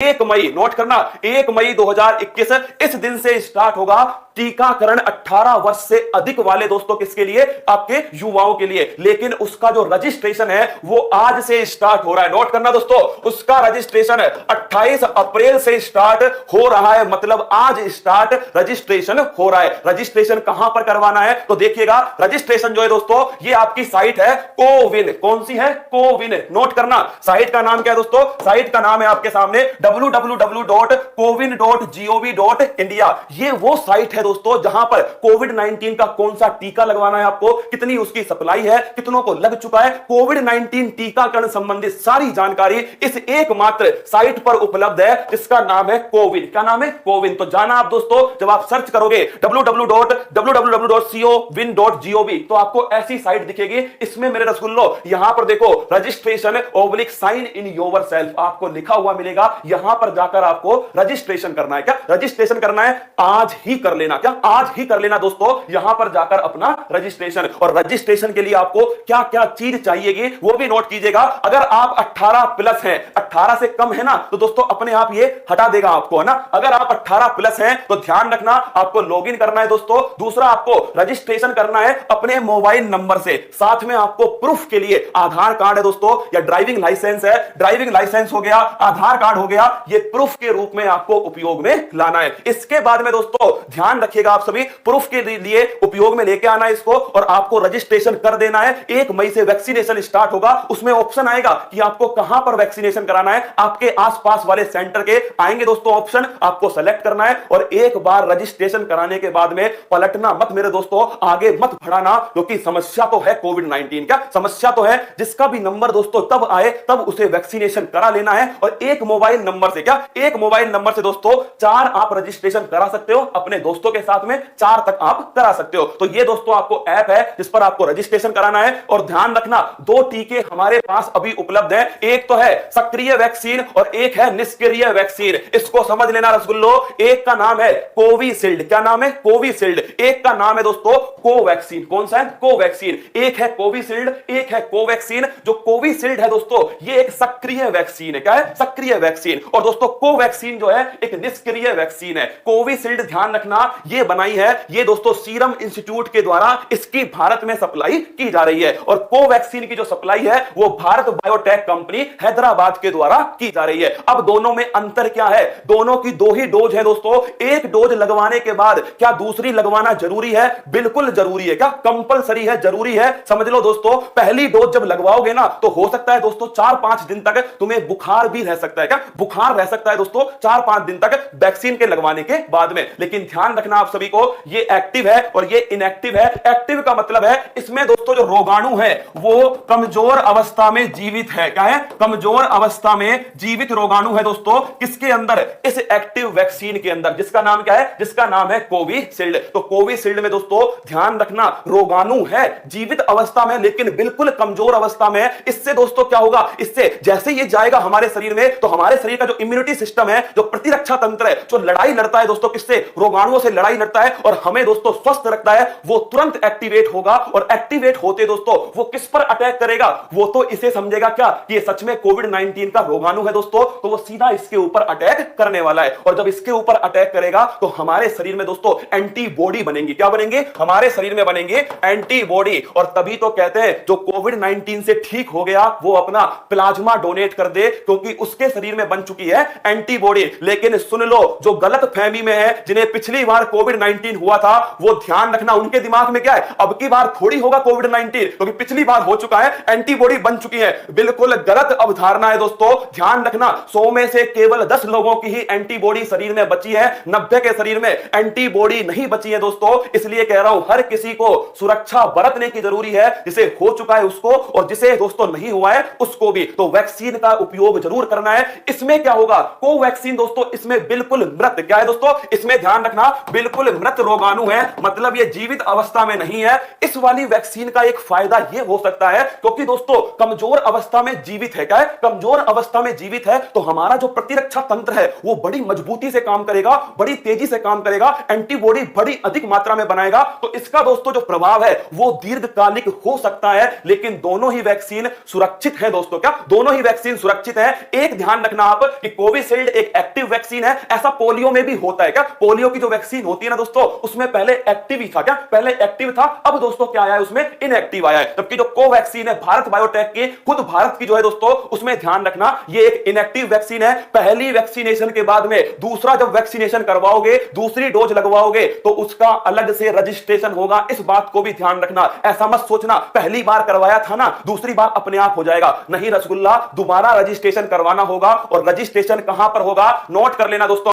1 मई, note करना, 1 मई 2021 इस दिन से स्टार्ट होगा टीकाकरण 18 वर्ष से अधिक वाले दोस्तों किसके लिए? आपके युवाओं के लिए। लेकिन उसका जो रजिस्ट्रेशन है वो आज से स्टार्ट हो रहा है। नोट करना दोस्तों, उसका रजिस्ट्रेशन 28 अप्रैल से स्टार्ट हो रहा है, मतलब आज स्टार्ट रजिस्ट्रेशन हो रहा है। रजिस्ट्रेशन कहां पर करवाना है तो देखिएगा, रजिस्ट्रेशन जो है दोस्तों ये आपकी साइट है कोविन। कौन सी है? कोविन। नोट करना, साइट का नाम क्या है दोस्तों? साइट का नाम है आपके सामने www.covin.gov.india। ये वो साइट है दोस्तों जहां पर कोविड-19 का कौन सा टीका लगवाना है आपको, कितनी उसकी सप्लाई है, कितनों को लग चुका है, कोविड-19 टीकाकरण संबंधित सारी जानकारी इस एकमात्र साइट पर उपलब्ध है जिसका नाम है कोविन। क्या नाम है? कोविन। तो जाना आप दोस्तों, जब आप सर्च करोगे www.covin.gov तो आपको ऐसी साइट दिखेगी। इसमें मेरे रसगुल्लो यहां पर देखो registration sign in yourself आपको लिखा हुआ मिलेगा। यहां पर जाकर आपको रजिस्ट्रेशन करना है। क्या रजिस्ट्रेशन करना है? आज ही कर लेना। क्या आज ही कर लेना दोस्तों, यहां पर जाकर अपना रजिस्ट्रेशन। और रजिस्ट्रेशन के लिए आपको क्या क्या चीज चाहिएगी वो भी नोट कीजिएगा। अगर आप 18 प्लस हैं, 18 से कम है ना, तो दोस्तों अपने आप ये हटा देगा आपको, है ना। अगर आप 18 प्लस हैं तो ध्यान रखना आपको लॉगिन करना है दोस्तों। दूसरा, आपको रजिस्ट्रेशन करना है अपने मोबाइल नंबर से। साथ में आपको प्रूफ के लिए आधार कार्ड है दोस्तों, या ड्राइविंग लाइसेंस है, ड्राइविंग लाइसेंस हो गया, आधार कार्ड हो गया, ये प्रूफ के रूप में आपको उपयोग में लाना है। इसके बाद में दोस्तों ध्यान रखिएगा, आप सभी प्रूफ के लिए उपयोग में लेके आना है इसको, और आपको रजिस्ट्रेशन कर देना है। 1 मई से वैक्सीनेशन स्टार्ट होगा। उसमें ऑप्शन आएगा कि आपको कहां पर वैक्सीनेशन कराना है। आपके आसपास वाले सेंटर के आएंगे दोस्तों ऑप्शन, आपको सेलेक्ट करना है। और एक बार रजिस्ट्रेशन कराने के बाद में पलटना मत मेरे दोस्तों, आगे मत बढ़ाना, क्योंकि समस्या तो है कोविड-19। क्या समस्या तो है? जिसका भी नंबर दोस्तों तब आए तब उसे वैक्सीनेशन करा लेना है। और एक मोबाइल नंबर से, क्या एक मोबाइल नंबर से दोस्तों 4 आप रजिस्ट्रेशन करा सकते हो अपने दोस्तों के साथ में, 4 तक आप करा सकते हो। तो ये दोस्तों आपको ऐप है जिस पर आपको रजिस्ट्रेशन कराना है। और ध्यान रखना, 2 टीके हमारे पास अभी उपलब्ध हैं। एक तो है सक्रिय वैक्सीन और एक है निष्क्रिय वैक्सीन। इसको समझ लेना रसगुल्लो। एक का नाम है कोविशील्ड। क्या नाम है? कोविशील्ड। एक का नाम है दोस्तों कोवैक्सीन। कौन सा है? कोवैक्सीन। एक है कोविशील्ड, एक है कोवैक्सीन। जो कोविशील्ड है दोस्तों ये एक सक्रिय वैक्सीन है। क्या है? सक्रिय वैक्सीन। और दोस्तों कोवैक्सीन जो है एक निष्क्रिय वैक्सीन है। कोविशील्ड ध्यान रखना ये बनाई है, ये दोस्तों सीरम इंस्टीट्यूट के द्वारा इसकी भारत में सप्लाई की जा रही है। और कोवैक्सीन की जो सप्लाई है वो भारत बायोटेक कंपनी हैदराबाद के द्वारा की जा रही है। अब दोनों में अंतर क्या है? दोनों की 2 ही डोज है दोस्तों। एक डोज लगवाने के बाद क्या दूसरी लगवाना जरूरी है? बिल्कुल जरूरी है। क्या कंपलसरी है? जरूरी है। समझ लो दोस्तों, पहली डोज जब लगवाओगे ना तो हो सकता है दोस्तों 4-5 दिन तक तुम्हें बुखार भी रह सकता है। क्या बुखार रह सकता है दोस्तों 4-5 दिन तक वैक्सीन के लगवाने के बाद में। लेकिन ध्यान रखना आप सभी को, ये एक्टिव है और ये इनएक्टिव है। एक्टिव का मतलब है इसमें दोस्तों जो रोगाणु है वो कमजोर अवस्था में जीवित है। क्या है? कमजोर अवस्था में जीवित रोगाणु है दोस्तों किसके अंदर? इस एक्टिव वैक्सीन के अंदर, जिसका नाम क्या है? जिसका नाम है कोविशील्ड। तो कोविशील्ड में दोस्तों ध्यान रखना रोगाणु है जीवित अवस्था में लेकिन बिल्कुल कमजोर अवस्था में। इससे दोस्तों क्या होगा? इससे जैसे ये जाएगा हमारे शरीर में तो हमारे शरीर का जो इम्यूनिटी सिस्टम है, जो प्रतिरक्षा तंत्र है, जो लड़ाई लड़ता है दोस्तों किससे? रोगाणुओं से लड़ाई लड़ता है और हमें दोस्तों स्वस्थ रखता है, वो तुरंत एक्टिवेट होगा। और एक्टिवेट होते दोस्तों वो किस पर अटैक करेगा? वो तो इसे समझेगा क्या कि ये सच में कोविड-19 का रोगाणु है दोस्तों, तो वो सीधा इसके ऊपर अटैक करने वाला है। और जब इसके ऊपर अटैक करेगा तो हमारे शरीर में दोस्तों एंटीबॉडी बनेंगे। क्या बनेंगे? हमारे शरीर में बनेंगे एंटीबॉडी। और तभी तो कहते हैं जो कोविड-19 से ठीक हो गया वो अपना प्लाज्मा डोनेट कर दे, क्योंकि उसके शरीर में बन चुकी है एंटीबॉडी। लेकिन सुन लो, जो गलत फहमी में है, जिन्हें पिछली बार कोविड-19 हुआ था, वो ध्यान रखना उनके दिमाग में क्या है? अब की बार थोड़ी होगा कोविड-19, क्योंकि पिछली बार हो चुका है, एंटीबॉडी बन चुकी है। बिल्कुल गलत अवधारणा है दोस्तों। ध्यान रखना 100 में से केवल 10 लोगों की ही एंटीबॉडी शरीर में बची है, 90 के शरीर में एंटीबॉडी नहीं बची है दोस्तों। इसलिए कह रहा हूं हर किसी को सुरक्षा बरतने की जरूरी है, जिसे हो चुका है उसको और जिसे दोस्तों नहीं हुआ है उसको भी। तो वैक्सीन का उपयोग जरूर करना है। इसमें क्या होगा? कोवैक्सीन दोस्तों इसमें बिल्कुल मृत, क्या है दोस्तों? इसमें ध्यान रखना बिल्कुल मृत रोगाणु है, मतलब ये जीवित अवस्था में नहीं है। इस वाली वैक्सीन का एक फायदा ये हो सकता है क्योंकि दोस्तों कमजोर अवस्था में जीवित है। क्या है? कमजोर अवस्था में जीवित है तो हमारा जो प्रतिरक्षा तंत्र है वो बड़ी मजबूती से काम करेगा, बड़ी तेजी से काम करेगा, एंटीबॉडी बड़ी अधिक मात्रा में बनाएगा। तो इसका दोस्तों जो प्रभाव है वो दीर्घकालिक हो सकता है। लेकिन दोनों ही वैक्सीन सुरक्षित है दोस्तों। क्या दोनों ही वैक्सीन सुरक्षित है? एक ध्यान रखना आप, कि कोविशील्ड एक एक्टिव वैक्सीन है, ऐसा पोलियो में भी होता है क्या? पोलियो की जो वैक्सीन होती है ना दोस्तों, उसमें पहले एक्टिव ही था क्या? पहले एक्टिव था, अब दोस्तों क्या आया है उसमें? इनएक्टिव आया है। जबकि जो कोवैक्सीन है भारत बायोटेक की, खुद भारत की जो है दोस्तों, उसमें ध्यान रखना ये एक इनएक्टिव वैक्सीन है। पहली वैक्सीनेशन के बाद में दूसरा जब वैक्सीनेशन करवाओगे, दूसरी डोज लगवाओगे, तो उसका अलग से रजिस्ट्रेशन होगा। इस बात को भी ध्यान रखना। ऐसा मत सोचना पहली बार करवाया था ना, दूसरी बार अपने आप हो जाएगा। नहीं रसगुल्ला, दोबारा रजिस्ट्रेशन करवाना होगा। और रजिस्ट्रेशन कहां पर होगा? नोट कर लेना दोस्तों।